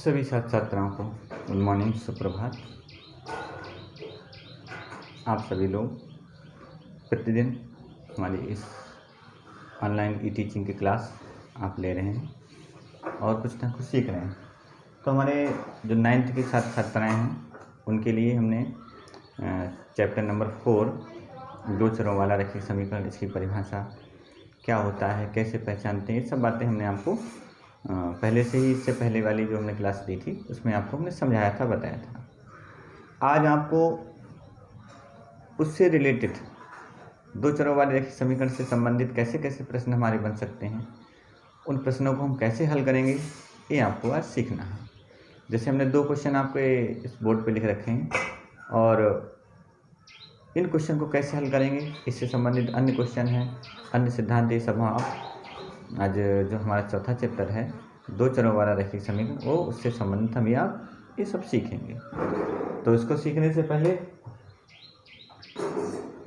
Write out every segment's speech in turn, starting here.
सभी छात्र छात्राओं को गुड मॉर्निंग, सुप्रभात। आप सभी लोग प्रतिदिन हमारी इस ऑनलाइन ई टीचिंग की क्लास आप ले रहे हैं और कुछ ना कुछ सीख रहे हैं। तो हमारे जो 9th के छात्र छात्राएँ हैं उनके लिए हमने चैप्टर नंबर 4 दो चरों वाला रैखिक समीकरण, इसकी परिभाषा क्या होता है, कैसे पहचानते हैं, ये सब बातें हमने आपको पहले से ही, इससे पहले वाली जो हमने क्लास दी थी उसमें आपको हमने समझाया था, बताया था। आज आपको उससे रिलेटेड दो चरों वाले रैखिक समीकरण से संबंधित कैसे कैसे प्रश्न हमारे बन सकते हैं, उन प्रश्नों को हम कैसे हल करेंगे, ये आपको आज सीखना है। जैसे हमने 2 क्वेश्चन आपके इस बोर्ड पे लिख रखे हैं और इन क्वेश्चन को कैसे हल करेंगे, इससे संबंधित अन्य क्वेश्चन हैं, अन्य सिद्धांत, ये सब आप आज जो हमारा चौथा चैप्टर है दो चरों वाला रैखिक समीकरण, वो उससे संबंधित हम आप ये सब सीखेंगे। तो इसको सीखने से पहले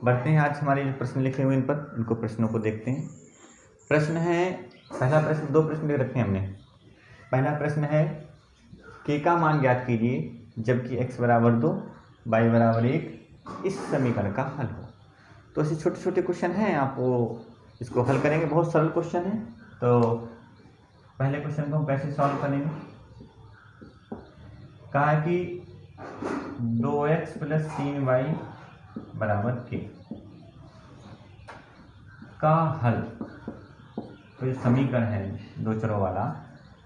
बढ़ते हैं आज हमारे जो प्रश्न लिखे हुए इन पर, इनको प्रश्नों को देखते हैं। प्रश्न है, पहला प्रश्न, 2 प्रश्न लिख रखे हैं हमने। पहला प्रश्न है k का मान ज्ञात कीजिए जबकि x बराबर 2 y बराबर 1 इस समीकरण का हल हो। तो ऐसे छोटे छोटे क्वेश्चन हैं, आप वो इसको हल करेंगे, बहुत सरल क्वेश्चन है। तो पहले क्वेश्चन को हम कैसे सॉल्व करेंगे, कहा है कि 2x + 3y बराबर k का हल। तो ये समीकरण है दो चरों वाला,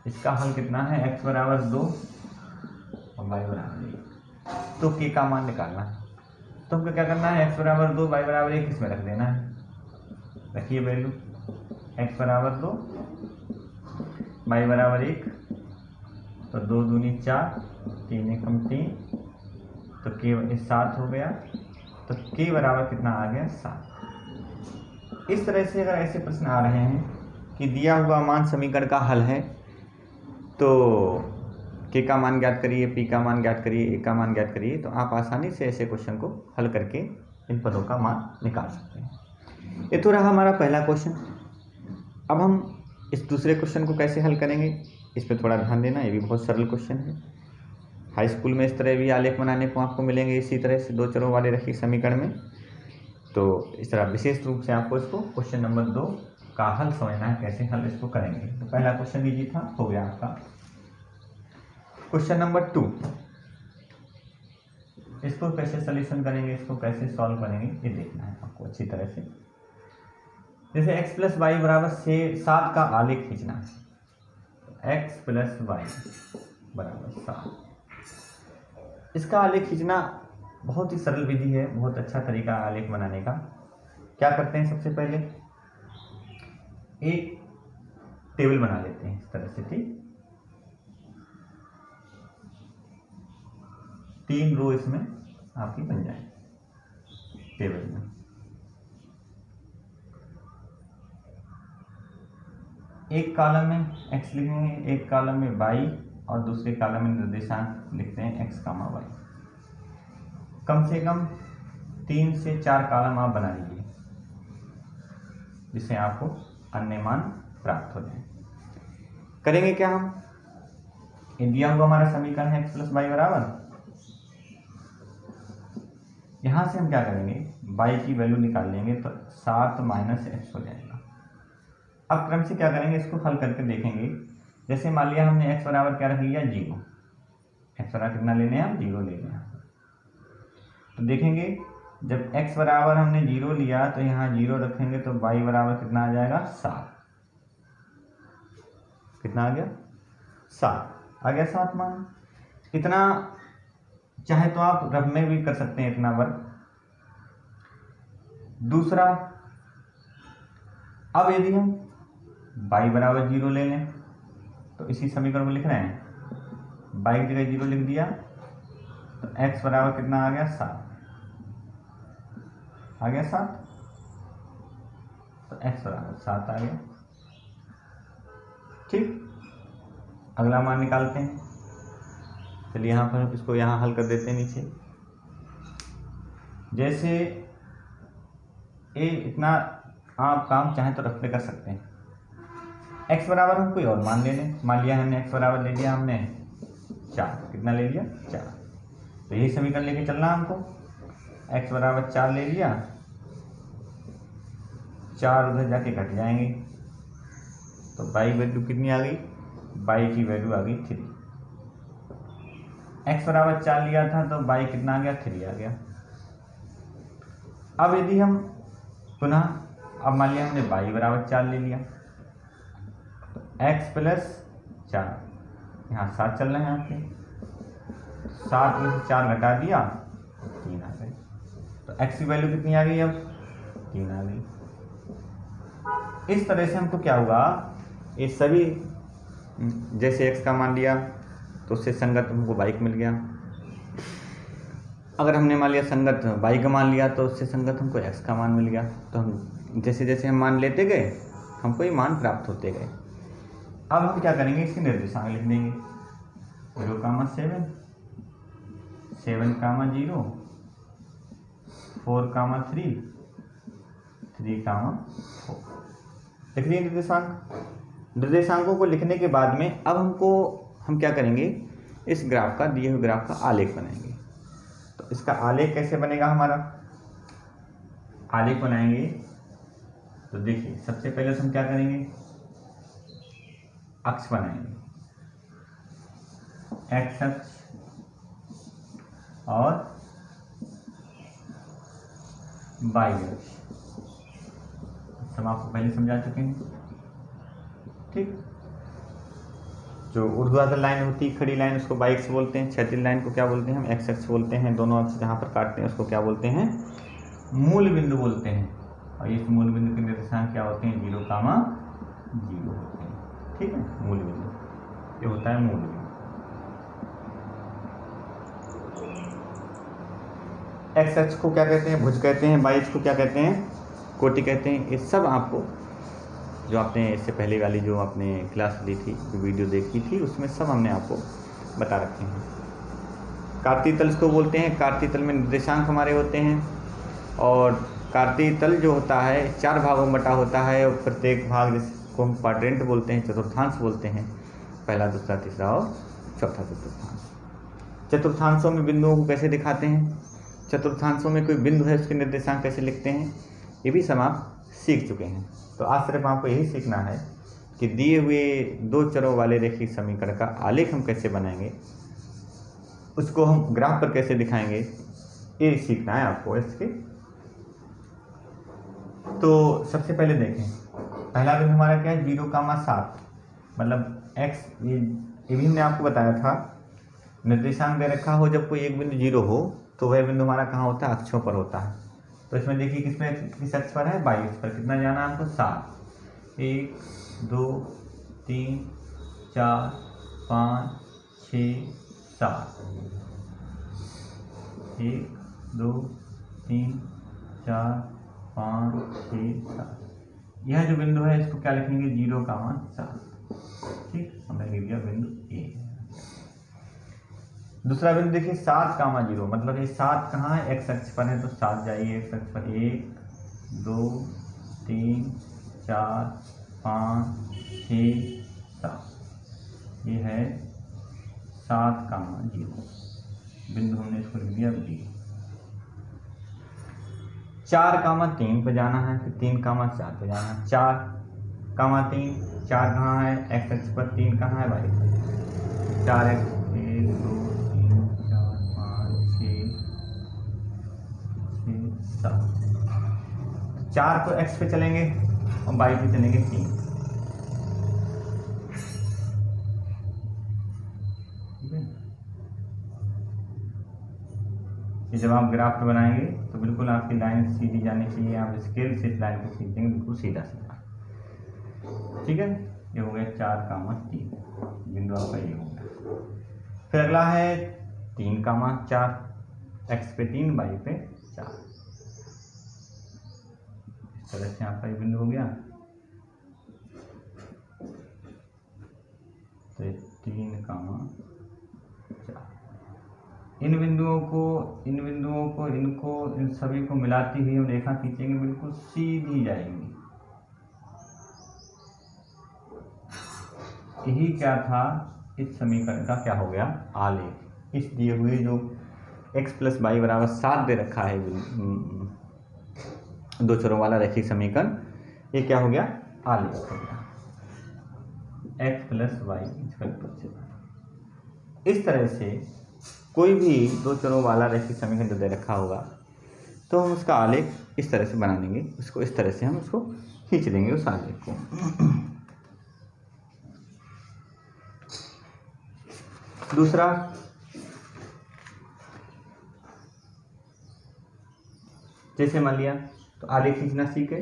इसका हल कितना है, x बराबर 2 और y बराबर 1। तो k का मान निकालना है। तो हमको क्या करना है, x बराबर 2 y बराबर 1 इसमें रख देना है। रखिए वैल्यू, x बराबर 2 y बराबर 1, तो 2 दूनी 4, 3 एकम 3, तो k 7 हो गया। तो k बराबर कितना आ गया, 7। इस तरह से अगर ऐसे प्रश्न आ रहे हैं कि दिया हुआ मान समीकरण का हल है, तो k का मान ज्ञात करिए, p का मान ज्ञात करिए, a का मान ज्ञात करिए, तो आप आसानी से ऐसे क्वेश्चन को हल करके इन पदों का मान निकाल सकते हैं। ये तो रहा हमारा पहला क्वेश्चन। अब हम इस दूसरे क्वेश्चन को कैसे हल करेंगे, इस पर थोड़ा ध्यान देना। ये भी बहुत सरल क्वेश्चन है। हाई स्कूल में इस तरह भी आलेख बनाने को आपको मिलेंगे, इसी तरह से दो चरों वाले रैखिक समीकरण में। तो इस तरह विशेष रूप से आपको इसको क्वेश्चन नंबर 2 का हल समझना है, कैसे हल इसको करेंगे। तो पहला क्वेश्चन लीजिए था, हो गया आपका। क्वेश्चन नंबर 2, इसको कैसे सॉल्यूशन करेंगे, इसको कैसे सॉल्व करेंगे, ये देखना है आपको अच्छी तरह से। जैसे x + y बराबर 7 का आलेख खींचना है। x + y बराबर 7, इसका आलेख खींचना बहुत ही सरल विधि है, बहुत अच्छा तरीका आलेख बनाने का। क्या करते हैं, सबसे पहले एक टेबल बना लेते हैं इस तरह से, ठीक। 3 रो इसमें आपकी बन जाए टेबल में। एक कॉलम में x लिखेंगे, एक कॉलम में y और दूसरे कॉलम में निर्देशांक लिखते हैं x, y। कम से कम 3 से 4 कॉलम आप बना लीजिए, जिससे आपको अन्य मान प्राप्त हो जाए। करेंगे क्या हम, ये दिया हुआ हमारा समीकरण है x + y बराबर, यहां से हम क्या करेंगे, y की वैल्यू निकाल लेंगे, तो 7 - x हो जाएगा। अब क्रम से क्या करेंगे, इसको हल करके देखेंगे। जैसे मान लिया हमने x बराबर क्या रख लिया, 0। x बराबर कितना लेने हैं, 0 ले लें। तो देखेंगे जब x बराबर हमने 0 लिया तो यहाँ 0 रखेंगे, तो y बराबर कितना आ जाएगा, 7। कितना आ गया, 7 आ गया, 7 मान। इतना चाहे तो आप रब में भी कर सकते हैं, इतना वर्ग। दूसरा, अब यदि हम y बराबर 0 ले लें, तो इसी समीकरण को लिख रहे हैं, y की जगह 0 लिख दिया, तो x बराबर कितना आ गया, 7 आ गया, 7। तो x बराबर 7 आ गया, ठीक। अगला मान निकालते हैं। चलिए यहाँ पर इसको यहाँ हल कर देते हैं नीचे। जैसे ये इतना आप काम चाहें तो रखते कर सकते हैं। x बराबर हम कोई और मान ले लें। मान लिया हमने x बराबर ले लिया हमने 4, कितना ले लिया 4। तो यही समीकरण लेके चलना हमको, x बराबर 4 ले लिया, 4 उधर जाके घट जाएंगे, तो y वैल्यू कितनी आ गई, y की वैल्यू आ गई 3। x बराबर 4 लिया था तो y कितना आ गया 3 आ गया। अब यदि हम पुनः, अब मान लिया हमने y बराबर 4 ले लिया, तो x प्लस 4, यहाँ 7 चल रहे हैं आपके, 7 में से 4 घटा दिया 3 आ गए, तो x की वैल्यू कितनी आ गई, अब 3 आ गई। इस तरह से हमको क्या हुआ, ये सभी जैसे x का मान लिया तो उससे संगत हमको y मिल गया, अगर हमने मान लिया संगत y का मान लिया तो उससे संगत हमको x का मान मिल गया। तो हम जैसे जैसे हम मान लेते गए हमको ये मान प्राप्त होते गए। अब हम क्या करेंगे, इसके निर्देशांक लिख देंगे, 0,7, 7,0, 4,3, 3,4 लिख दिए निर्देशांक। निर्देशांकों को लिखने के बाद में अब हम क्या करेंगे, इस ग्राफ का, दिए हुए ग्राफ का आलेख बनाएंगे। तो इसका आलेख कैसे बनेगा, हमारा आलेख बनाएंगे तो देखिए सबसे पहले हम क्या करेंगे, अक्ष बनाएंगे, एक्स अक्ष और वाई अक्ष, सब आपको पहले समझा चुके हैं। ठीक, जो ऊर्ध्वाधर लाइन होती है खड़ी लाइन उसको वाई अक्ष बोलते हैं, क्षैतिज लाइन को क्या बोलते हैं, हम एक्स अक्ष बोलते हैं। दोनों अक्ष जहाँ पर काटते हैं उसको क्या बोलते हैं, मूल बिंदु बोलते हैं। और इस मूल बिंदु के निर्देशांक क्या होते हैं, 0,0 होते हैं। ठीक है, मूल बिंदु ये होता है मूल बिंदु। एक्स अक्ष को क्या कहते हैं, भुज कहते हैं, वाई अक्ष को क्या कहते हैं, कोटि कहते हैं। ये सब आपको जो आपने इससे पहले वाली जो आपने क्लास ली थी, जो वीडियो देखी थी, उसमें सब हमने आपको बता रखे हैं। कार्तीय तल इसको बोलते हैं, कार्तीय तल में निर्देशांक हमारे होते हैं। और कार्तीय तल जो होता है 4 भागों में बटा होता है, और प्रत्येक भाग जिसको हम क्वाड्रेंट बोलते हैं, चतुर्थांश बोलते हैं, पहला दूसरा तीसरा और चौथा चतुर्थांश। चतुर्थांशों में बिंदुओं को कैसे दिखाते हैं, चतुर्थांशों में कोई बिंदु है उसके निर्देशांक कैसे लिखते हैं, ये भी सब आप सीख चुके हैं। तो आज सिर्फ आपको यही सीखना है कि दिए हुए 2 चरों वाले रेखीय समीकरण का आलेख हम कैसे बनाएंगे, उसको हम ग्राफ पर कैसे दिखाएंगे, ये सीखना है आपको इसके। तो सबसे पहले देखें, पहला बिंदु हमारा क्या है, 0,7, मतलब x, ये भी हमने आपको बताया था, निर्देशांक दे रखा हो, जब कोई एक बिंदु 0 हो तो वह बिंदु हमारा कहाँ होता है, अक्षों पर होता है। तो इसमें देखिए किस अक्ष पर है, वाई अक्ष पर। कितना जाना है हमको, 7, 1, 2, 3, 4, 5, 6, 7, 1, 2, 3, 4, 5, 6, 7। यह जो बिंदु है इसको क्या लिखेंगे, 0,7। ठीक, हमने लिख दिया बिंदु ए। दूसरा बिंदु देखिए 7,0, मतलब ये 7 कहाँ है, एक्स अक्ष पर है, तो 7 जाइए एक्स अक्ष पर। 1, 2, 3, 4, 5, 6, 7, ये है 7,0 बिंदु, हमने इसको लिख दिया बी। 4,3 पे जाना है, फिर 3,4 पे जाना है। 4,3, 4 कहाँ है, एक्स अक्ष पर, 3 कहाँ है, वाई पर। 4x, 1, 2, 3, 4, 5, 6, 7। 4 को x पे चलेंगे और वाई पे चलेंगे 3। ठीक है, ये जब आप ग्राफ बनाएंगे तो बिल्कुल आपकी लाइन सीधी जानी चाहिए। आप स्केल से इस लाइन को खींचेंगे बिल्कुल सीधा सीधा। ठीक है, ये हो गया 4,3 बिंदु आपका ये हो गया। फिर अगला है 3,4, एक्स पे 3, वाई पे 4। इस तरह से आपका ये बिंदु हो गया। तो 3,4, इन बिंदुओं को इन सभी को मिलाती हुई हम रेखा खींचेंगे, बिल्कुल सीधी जाएंगी। यही क्या था इस समीकरण का क्या हो गया, आलेख। इस दिए हुए जो x प्लस वाई बराबर 7 दे रखा है दो चरों वाला रैखिक समीकरण, ये क्या हो गया, आलेख हो गया। x plus y equal to 7। इस तरह से कोई भी दो चरों वाला रैखिक समीकरण जो दे रखा होगा तो हम उसका आलेख इस तरह से बना देंगे, उसको इस तरह से हम उसको खींच देंगे उस आलेख को। दूसरा, जैसे मान लिया तो आलेख खींचना सीखे।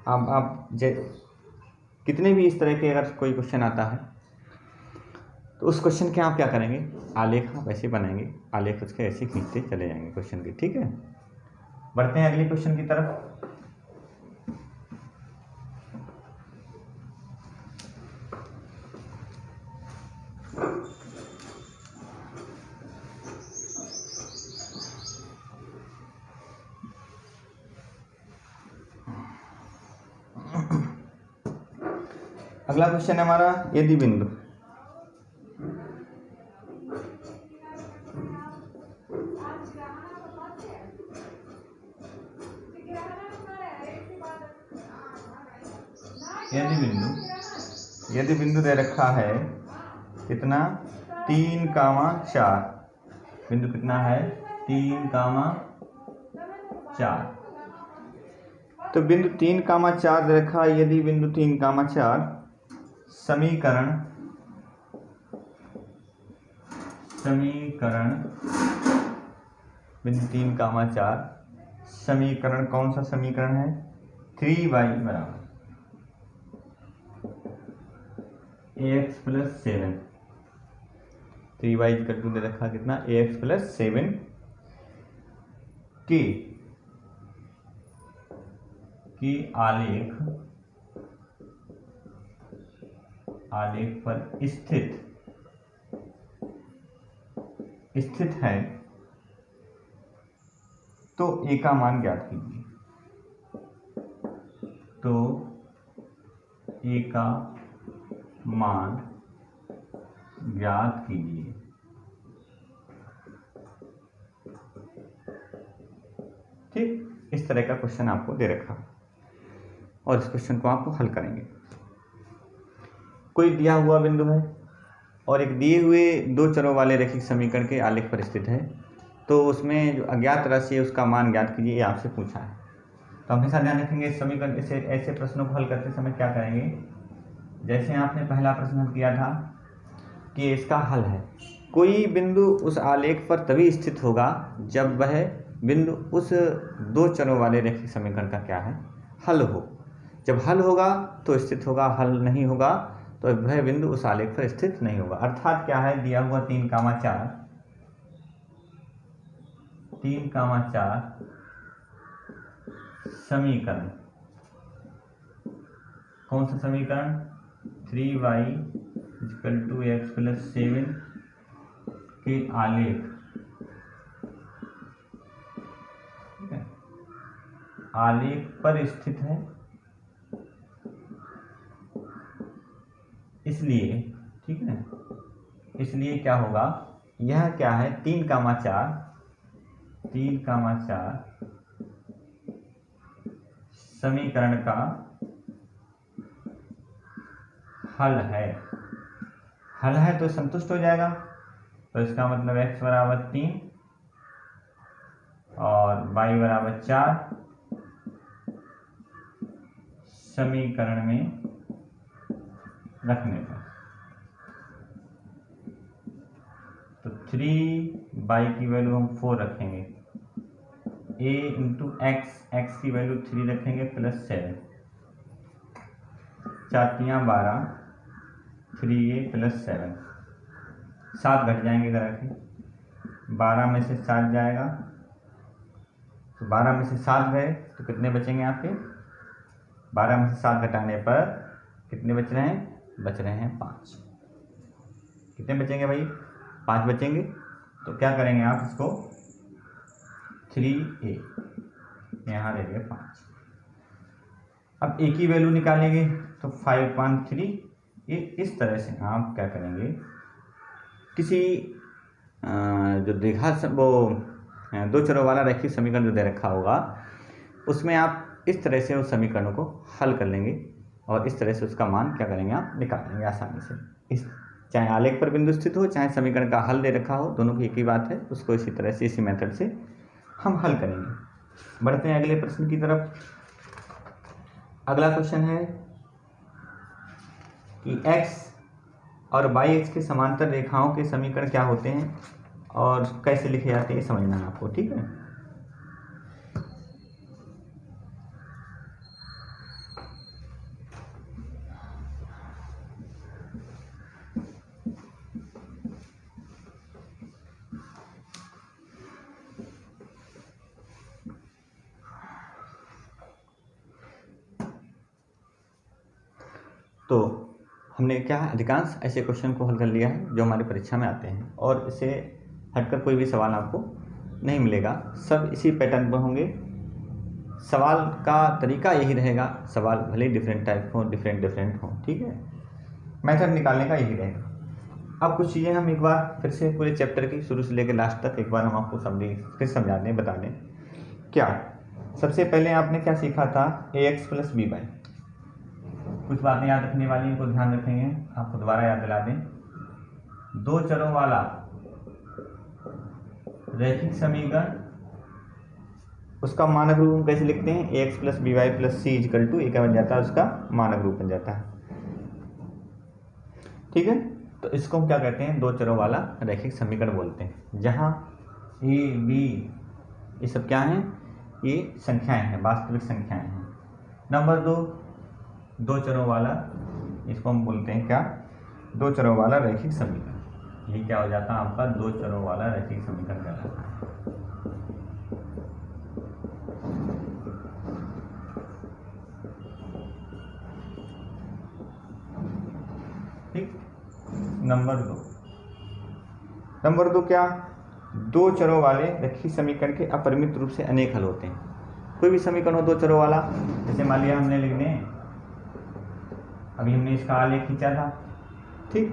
अब आप कितने भी इस तरह के अगर कोई क्वेश्चन आता है तो उस क्वेश्चन के आप क्या करेंगे, आलेख आप ऐसे बनाएंगे, आलेख उसके ऐसे खींचते चले जाएंगे क्वेश्चन के। ठीक है, बढ़ते हैं अगले क्वेश्चन की तरफ। अगला क्वेश्चन है हमारा, यदि बिंदु यदि बिंदु दे रखा है कितना, 3,4। बिंदु कितना है, 3,4। तो बिंदु 3,4 दे रखा है। यदि बिंदु 3,4 समीकरण बिंदु 3,4 समीकरण कौन सा समीकरण है, 3y बराबर ax plus 7। 3y equal to दे रखा कितना, ax प्लस 7 की आलेख पर स्थित है तो a का मान ज्ञात कीजिए। तो a का मान ज्ञात कीजिए। ठीक, इस तरह का क्वेश्चन आपको दे रखा और इस क्वेश्चन को आपको हल करेंगे। कोई दिया हुआ बिंदु है और एक दिए हुए दो चरों वाले रैखिक समीकरण के आलेख पर स्थित है, तो उसमें जो अज्ञात राशि है उसका मान ज्ञात कीजिए, ये आपसे पूछा है। तो हमेशा ध्यान रखेंगे इस समीकरण ऐसे प्रश्नों को हल करते समय क्या करेंगे, जैसे आपने पहला प्रश्न हल किया था कि इसका हल है, कोई बिंदु उस आलेख पर तभी स्थित होगा जब वह बिंदु उस दो चरों वाले रैखिक समीकरण का क्या है, हल हो। जब हल होगा तो स्थित होगा, हल नहीं होगा तो वह बिंदु उस आलेख पर स्थित नहीं होगा। अर्थात क्या है, दिया हुआ 3,4 समीकरण, कौन सा समीकरण, 3y equal to x plus 7 के आलेख, ठीक है, आलेख पर स्थित है। इसलिए, ठीक है, इसलिए क्या होगा, यह क्या है, 3,4 समीकरण का हल है तो संतुष्ट हो जाएगा। तो इसका मतलब x बराबर 3 और y बराबर 4 समीकरण में रखने पर, तो 3y की वैल्यू हम 4 रखेंगे, a इंटू x की वैल्यू 3 रखेंगे प्लस 7, 4×3=12, 3a प्लस 7, 7 घट जाएंगे इधर आके, 12 में से 7 जाएगा, तो 12 में से 7 गए तो कितने बचेंगे आपके, 12 में से 7 घटाने पर कितने बच रहे हैं, बच रहे हैं 5। कितने बचेंगे भाई, 5 बचेंगे। तो क्या करेंगे आप इसको, 3a यहाँ रह गए 5। अब a की वैल्यू निकालेंगे तो 5/3, ये इस तरह से आप क्या करेंगे, किसी जो देखा वो दो चरों वाला रैखिक समीकरण जो दे रखा होगा उसमें आप इस तरह से उस समीकरणों को हल कर लेंगे और इस तरह से उसका मान क्या करेंगे, आप निकाल लेंगे आसानी से। इस चाहे आलेख पर बिंदु स्थित हो, चाहे समीकरण का हल दे रखा हो, दोनों की एक ही बात है। उसको इसी तरह से, इसी मेथड से हम हल करेंगे। बढ़ते हैं अगले प्रश्न की तरफ। अगला क्वेश्चन है कि x और y के समांतर रेखाओं के समीकरण क्या होते हैं और कैसे लिखे जाते हैं, ये समझना है आपको, ठीक है। तो हमने क्या अधिकांश ऐसे क्वेश्चन को हल कर लिया है जो हमारी परीक्षा में आते हैं, और इससे हटकर कोई भी सवाल आपको नहीं मिलेगा। सब इसी पैटर्न पर होंगे। सवाल का तरीका यही रहेगा, सवाल भले ही डिफरेंट टाइप हो, डिफरेंट हो, ठीक है। मेथड निकालने का यही रहेगा। अब कुछ चीज़ें हम एक बार फिर से पूरे चैप्टर की शुरू से लेकर लास्ट तक एक बार हम आपको फिर समझा दें, बता दें। क्या सबसे पहले आपने क्या सीखा था, ax + by। कुछ बातें याद रखने वाली, इनको ध्यान रखेंगे, आपको दोबारा याद दिला दें। दो चरों वाला रैखिक समीकरण, उसका मानक रूप हम कैसे लिखते हैं, ax + by + c = क्या बन जाता है, उसका मानक रूप बन जाता है, ठीक है। तो इसको हम क्या कहते हैं, दो चरों वाला रैखिक समीकरण बोलते हैं, जहाँ a b ये सब क्या हैं, ये संख्याएं हैं, वास्तविक संख्याएं हैं। नंबर दो चरों वाला, इसको हम बोलते हैं क्या, दो चरों वाला रैखिक समीकरण। ये क्या हो जाता है आपका, दो चरों वाला रैखिक समीकरण कहलाता है। ठीक। नंबर दो क्या, दो चरों वाले रैखिक समीकरण के अपरिमित रूप से अनेक हल होते हैं। कोई भी समीकरण हो दो चरों वाला, जैसे मान लिया हमने लिख दें, अभी हमने इसका आलेख खींचा था, ठीक।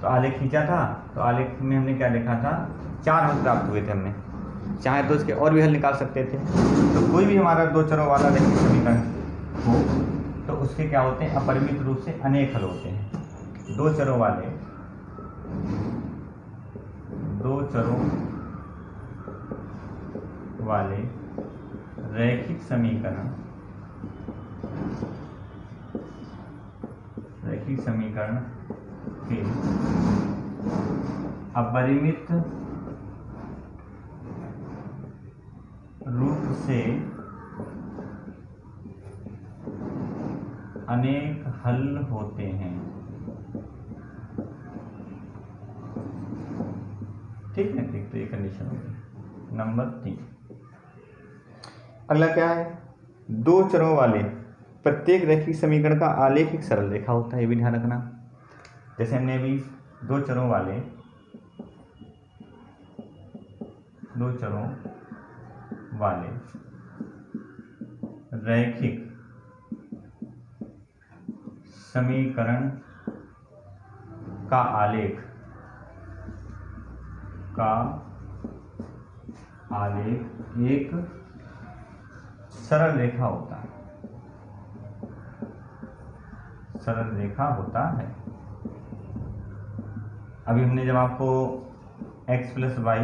तो आलेख खींचा था, तो आलेख में हमने क्या लिखा था, 4 हल प्राप्त हुए थे हमने। चाहे तो इसके और भी हल निकाल सकते थे। तो कोई भी हमारा दो चरों वाला रैखिक समीकरण हो तो उसके क्या होते हैं, अपरिमित रूप से अनेक हल होते हैं। दो चरों वाले रैखिक समीकरण के अपरिमित रूप से अनेक हल होते हैं, ठीक है। ठीक, तो ये कंडीशन होगी। नंबर 3, अगला क्या है, दो चरों वाले प्रत्येक रैखिक समीकरण का आलेख एक सरल रेखा होता है, ये भी ध्यान रखना। जैसे हमने अभी दो चरों वाले रैखिक समीकरण का आलेख एक सरल रेखा होता है। अभी हमने जब आपको x + y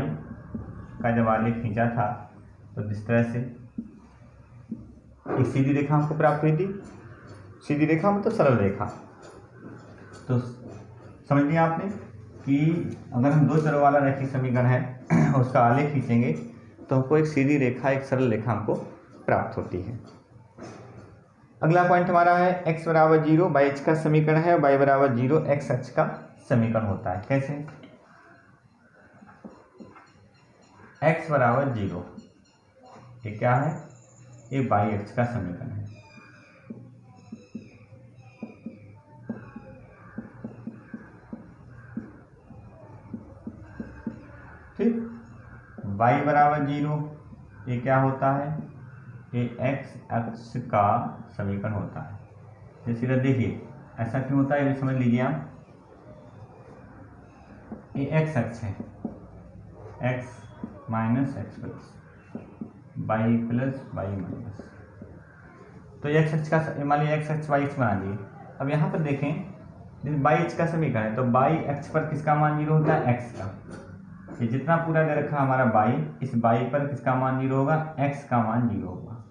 का जब आलेख खींचा था, तो जिस तरह से एक सीधी रेखा हमको प्राप्त हुई थी, सीधी रेखा मतलब सरल रेखा। तो समझ लिया आपने कि अगर हम दो चरों वाला रैखिक समीकरण है उसका आलेख खींचेंगे तो हमको एक सीधी रेखा, एक सरल रेखा हमको प्राप्त होती है। अगला पॉइंट हमारा है x = 0 y अक्ष का समीकरण है, y = 0 x अक्ष का समीकरण होता है। कैसे, x = 0, ये क्या है, ये y अक्ष का समीकरण है। ठीक, y = 0, ये क्या होता है, ये x अक्ष का समीकरण होता है। जैसे देखिए ऐसा क्यों होता है, ये समझ लीजिए आप। ये एक्स अक्ष है, x minus x plus y plus y minus, तो एक्स अक्ष का मान लीजिए एक्स अक्ष वाई एक्स बना दिए। अब यहाँ पर देखें वाई एक्स का समीकरण है, तो वाई एक्स पर किसका मान 0 होता है, एक्स का। ये जितना पूरा दे रखा हमारा वाई, इस वाई पर किसका मान 0 होगा, एक्स का मान 0 होगा।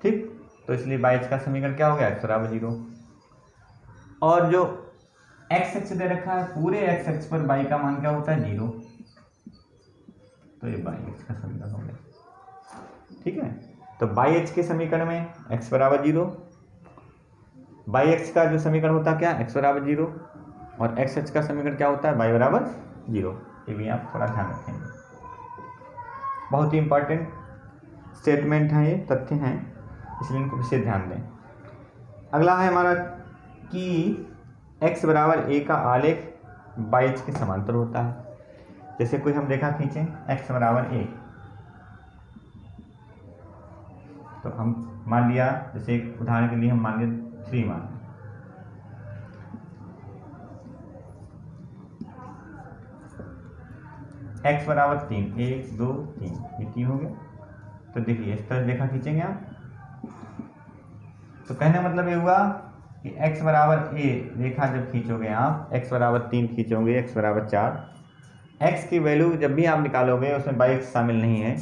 ठीक, तो इसलिए वाई एक्स का समीकरण क्या हो गया, एक्स बराबर 0। और जो एक्स अक्ष दे रखा है, पूरे एक्स अक्ष पर वाई का मान क्या होता है, 0, तो ये वाई एक्स का समीकरण हो गया। ठीक है, तो वाई एक्स के समीकरण में एक्स बराबर 0, वाई एक्स का जो समीकरण होता है क्या, एक्स बराबर 0, और एक्स एक्स का समीकरण क्या होता है, वाई बराबर 0। ये भी आप थोड़ा ध्यान रखेंगे, बहुत ही इंपॉर्टेंट स्टेटमेंट हैं, ये तथ्य हैं, इसलिए इनको विशेष ध्यान दें। अगला है हमारा कि x बराबर a का आलेख वाई एक्स के समांतर होता है। जैसे कोई हम रेखा खींचें x बराबर a, तो हम मान लिया, जैसे एक उदाहरण के लिए हम मान लिया 3 मान लें, x बराबर 3, 1 2 3, ये 3 हो गया। तो देखिए इस तरह रेखा खींचेंगे आप, तो कहने मतलब ये हुआ कि x बराबर a रेखा जब खींचोगे आप, x बराबर 3 खींचोगे, x बराबर 4, x की वैल्यू जब भी आप निकालोगे उसमें y एक्स शामिल नहीं है,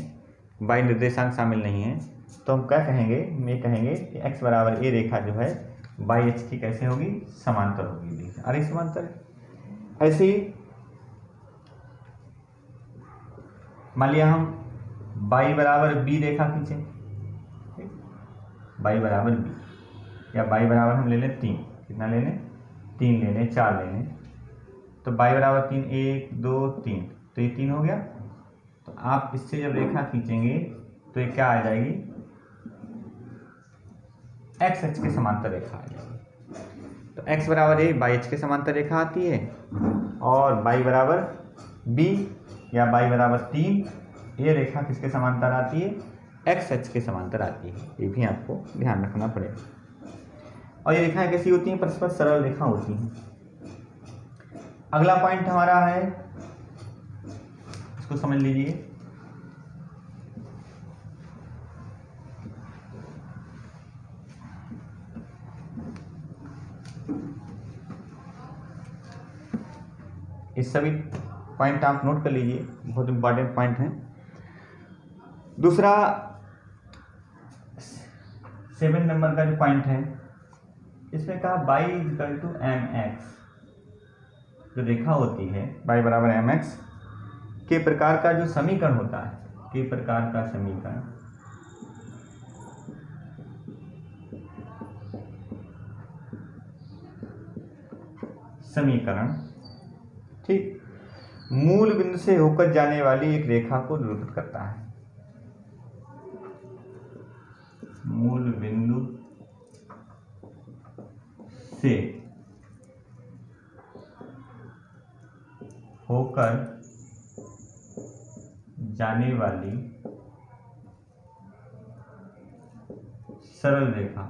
y निर्देशांक शामिल नहीं है, तो हम क्या कहेंगे, हम ये कहेंगे कि x बराबर a रेखा जो है y एक्स की कैसे होगी, समांतर होगी। अरे समांतर है। ऐसे ही मान लिया हम y बराबर b रेखा खींचें, y बराबर b, या y बराबर हम ले लें 3, कितना ले लें, 3 ले लें, 4 ले लें, तो y बराबर 3, 1 2 3, तो ये 3 हो गया। तो आप इससे जब रेखा खींचेंगे तो ये क्या आ जाएगी, x अक्ष के समांतर रेखा आ जाएगी। तो x बराबर a y अक्ष के समांतर रेखा आती है, और y बराबर b या y बराबर 3 ये रेखा किसके समांतर आती है, x अक्ष के समांतर आती है। ये भी आपको ध्यान रखना पड़ेगा। और ये रेखाएं कैसी होती हैं, परस्पर सरल रेखा होती हैं। अगला पॉइंट हमारा है, इसको समझ लीजिए, इस सभी पॉइंट आप नोट कर लीजिए, बहुत इंपॉर्टेंट पॉइंट हैं। दूसरा 7 नंबर का जो पॉइंट है, इसमें कहा y इक्वल टू mx, जो रेखा होती है y बराबर mx के प्रकार का जो समीकरण होता है, के प्रकार का समीकरण ठीक, मूल बिंदु से होकर जाने वाली एक रेखा को निरूपित करता है। मूल बिंदु से होकर जाने वाली सरल रेखा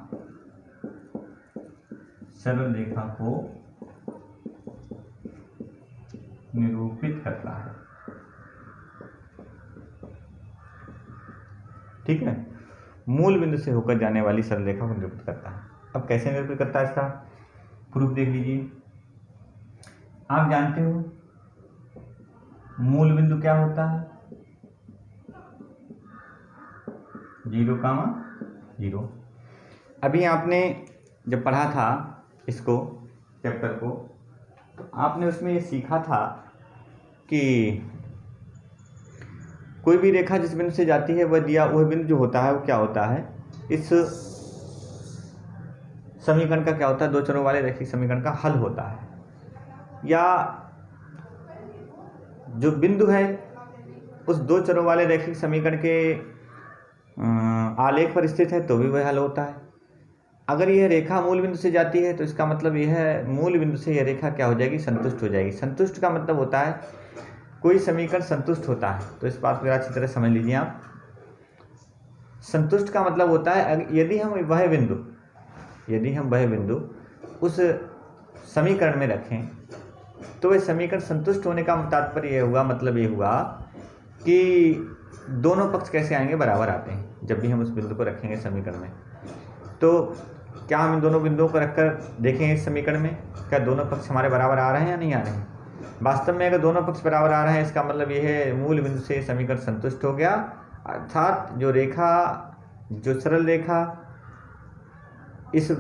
को निरूपित करता है। ठीक है, मूल बिंदु से होकर जाने वाली सरल रेखा को निरूपित करता है। अब कैसे निरूपित करता है, इसका प्रूफ देख लीजिए। आप जानते हो मूल बिंदु क्या होता है, 0, 0। अभी आपने जब पढ़ा था इसको, चैप्टर को, तो आपने उसमें ये सीखा था कि कोई भी रेखा जिस बिंदु से जाती है वह बिंदु जो होता है वो क्या होता है, इस समीकरण का क्या होता है, 2 चरों वाले रैखिक समीकरण का हल होता है। या जो बिंदु है उस 2 चरों वाले रैखिक समीकरण के आलेख पर स्थित है तो भी वह हल होता है। अगर यह रेखा मूल बिंदु से जाती है तो इसका मतलब यह है मूल बिंदु से यह रेखा क्या हो जाएगी, संतुष्ट हो जाएगी। संतुष्ट का मतलब होता है कोई समीकरण संतुष्ट होता है, तो इस बात को अच्छी तरह समझ लीजिए आप। संतुष्ट का मतलब होता है यदि हम वह बिंदु उस समीकरण में रखें तो वह समीकरण संतुष्ट होने का तात्पर्य ये हुआ, मतलब ये हुआ कि दोनों पक्ष कैसे आएंगे, बराबर आते हैं। जब भी हम उस बिंदु को रखेंगे समीकरण में, तो क्या हम इन दोनों बिंदुओं को रखकर देखेंगे इस समीकरण में क्या दोनों पक्ष हमारे बराबर आ रहे हैं या नहीं आ रहे हैं। वास्तव में अगर दोनों पक्ष बराबर आ रहे हैं, इसका मतलब ये है मूल बिंदु से समीकरण संतुष्ट हो गया, अर्थात जो सरल रेखा इस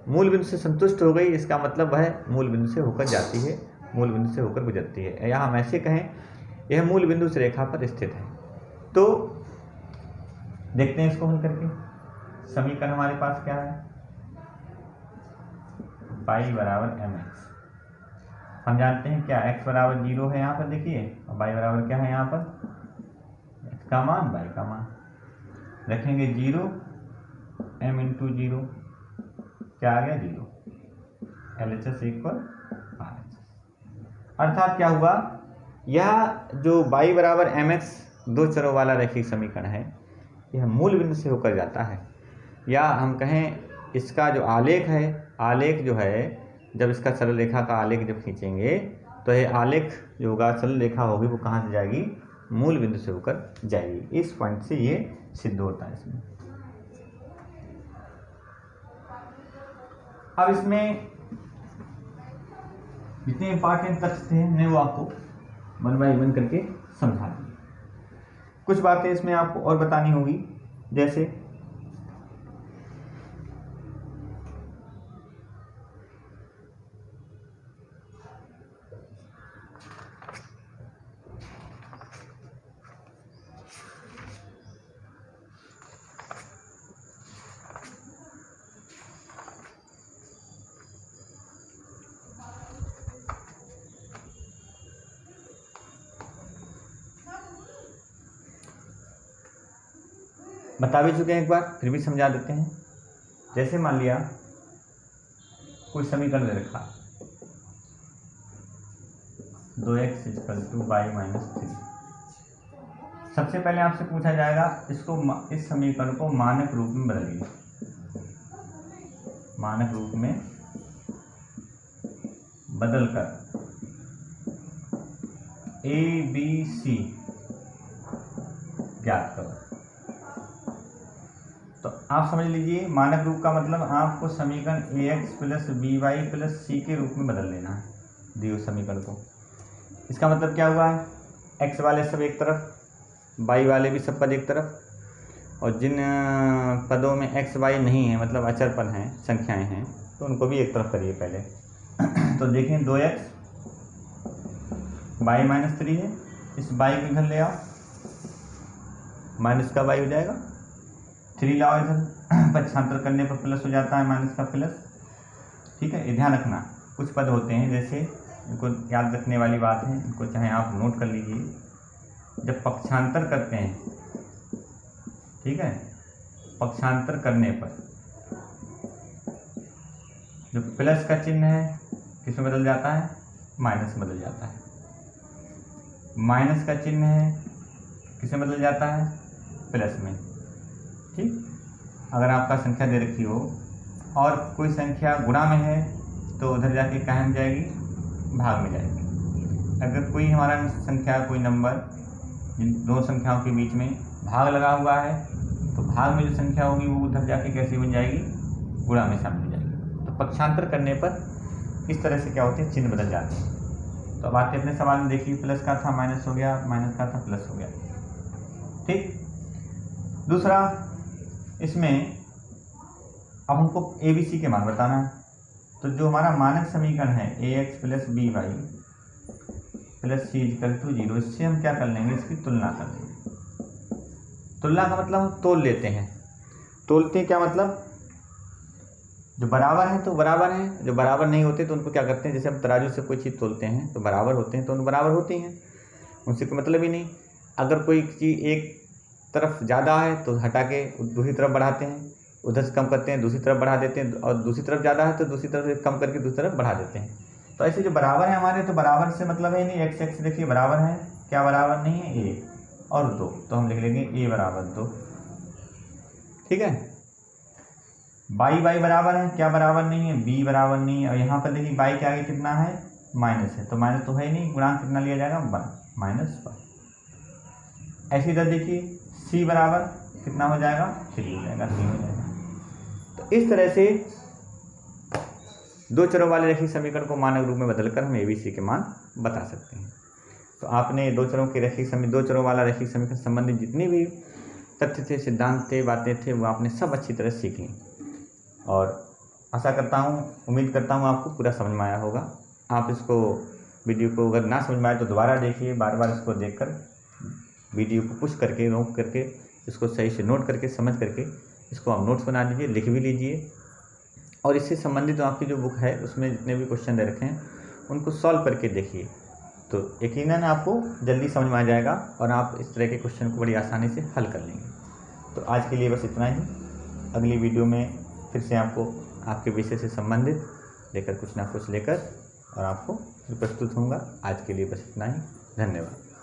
मूल बिंदु से संतुष्ट हो गई, इसका मतलब वह मूल बिंदु से होकर जाती है, मूल बिंदु से होकर गुजरती है, या हम ऐसे कहें यह मूल बिंदु उस रेखा पर स्थित है। तो देखते हैं इसको हल करके। समीकरण हमारे पास क्या है, y बराबर mx। हम जानते हैं क्या x बराबर 0 है यहाँ पर, देखिए, और y बराबर क्या है यहाँ पर, x का मान y का मान। रखेंगे 0, m इंटू 0 क्या आ गया 0, LHS इक्वल RHS। अर्थात क्या हुआ, यह जो y बराबर mx दो चरों वाला रैखिक समीकरण है, यह मूल बिंदु से होकर जाता है, या हम कहें इसका जो आलेख है, आलेख जो है, जब इसका सरल रेखा का आलेख जब खींचेंगे तो यह आलेख जो होगा, सरल रेखा होगी, वो कहाँ से जाएगी, मूल बिंदु से होकर जाएगी। इस पॉइंट से ये सिद्ध होता है इसमें। अब इसमें जितने इंपॉर्टेंट तथ्य थे मैंने वो आपको 1 बाय 1 करके समझा दिए। कुछ बातें इसमें आपको और बतानी होगी, जैसे बता भी चुके हैं एक बार, फिर भी समझा देते हैं। जैसे मान लिया कोई समीकरण दे रखा, 2x = y-3। सबसे पहले आपसे पूछा जाएगा इसको, इस समीकरण को मानक रूप में बदलिए। मानक रूप में बदलकर ABC ज्ञात करो। तो आप समझ लीजिए, मानक रूप का मतलब आपको समीकरण ax + by + c के रूप में बदल लेना है दिए समीकरण को। इसका मतलब क्या हुआ है, x वाले सब एक तरफ, y वाले भी सब पद एक तरफ, और जिन पदों में x y नहीं है, मतलब अचर पद हैं, संख्याएं हैं, तो उनको भी एक तरफ करिए पहले। तो देखें 2x y-3 है, इस y को इधर ले आओ, माइनस का y हो जाएगा, 3 लाओ इधर, पक्षांतर करने पर प्लस हो जाता है, माइनस का प्लस। ठीक है, ये ध्यान रखना, कुछ पद होते हैं जैसे, इनको याद रखने वाली बात है, इनको चाहे आप नोट कर लीजिए। जब पक्षांतर करते हैं, ठीक है, पक्षांतर करने पर जो प्लस का चिन्ह है किस में बदल जाता है, माइनस में बदल जाता है। माइनस का चिन्ह है किस में बदल जाता है, प्लस में। ठीक, अगर आपका संख्या दे रखी हो और कोई संख्या गुणा में है तो उधर जाके कहाँ में जाएगी, भाग में जाएगी। अगर कोई हमारा संख्या, कोई नंबर जिन दो संख्याओं के बीच में भाग लगा हुआ है, तो भाग में जो संख्या होगी वो उधर जाके कैसी बन जाएगी, गुणा में शामिल हो जाएगी। तो पक्षांतर करने पर इस तरह से क्या होते हैं, चिन्ह बदल जाते हैं। तो अब आते अपने सवाल में देखिए, प्लस का था माइनस हो गया, माइनस का था प्लस हो गया। ठीक, दूसरा इसमें अब हमको ABC के मान बताना है। तो जो हमारा मानक समीकरण है ax + by + c = 0, इससे हम क्या कर लेंगे, इसकी तुलना कर लेंगे। तुलना का मतलब हम तोल लेते हैं। तोलते हैं क्या मतलब, जो बराबर है तो बराबर हैं, जो बराबर नहीं होते तो उनको क्या करते हैं, जैसे हम तराजू से कोई चीज़ तोलते हैं तो बराबर होते हैं तो उनको बराबर होती हैं, उनसे कोई मतलब ही नहीं। अगर कोई चीज़ एक तरफ ज़्यादा है तो हटा के दूसरी तरफ बढ़ाते हैं, उधर से कम करते हैं, दूसरी तरफ बढ़ा देते हैं, और दूसरी तरफ ज़्यादा है तो दूसरी तरफ से कम करके दूसरी तरफ बढ़ा देते हैं। तो ऐसे जो बराबर है हमारे, तो बराबर से मतलब है नहीं, x देखिए बराबर है, क्या बराबर नहीं है, a और 2, तो हम लिख लेंगे a बराबर 2। ठीक है, y बराबर है, क्या बराबर नहीं है, b बराबर नहीं है, और यहाँ पर देखिए y के आगे कितना है, माइनस है, तो माइनस तो है ही नहीं, गुणांक कितना लिया जाएगा 1 -1। ऐसी तरह देखिए c बराबर कितना हो जाएगा 3 हो जाएगा, 3 हो जाएगा। तो इस तरह से दो चरों वाले रैखिक समीकरण को मानक रूप में बदलकर हम ABC के मान बता सकते हैं। तो आपने दो चरों वाला रैखिक समीकरण संबंधित जितनी भी तथ्य थे, सिद्धांत थे, बातें थे, वो आपने सब अच्छी तरह सीख ली और आशा करता हूँ, उम्मीद करता हूँ आपको पूरा समझ में आया होगा। आप इसको वीडियो को अगर ना समझ में आए तो दोबारा देखिए, बार बार इसको देखकर वीडियो को पुश करके, रोक करके, इसको सही से नोट करके, समझ करके इसको आप नोट्स बना लीजिए, लिख भी लीजिए और इससे संबंधित आपकी जो बुक है उसमें जितने भी क्वेश्चन दे रखे हैं उनको सॉल्व करके देखिए, तो यकीनन आपको जल्दी समझ में आ जाएगा और आप इस तरह के क्वेश्चन को बड़ी आसानी से हल कर लेंगे। तो आज के लिए बस इतना ही। अगली वीडियो में फिर से आपको आपके विषय से संबंधित लेकर कुछ ना कुछ लेकर और आपको प्रस्तुत होऊंगा। आज के लिए बस इतना ही। धन्यवाद।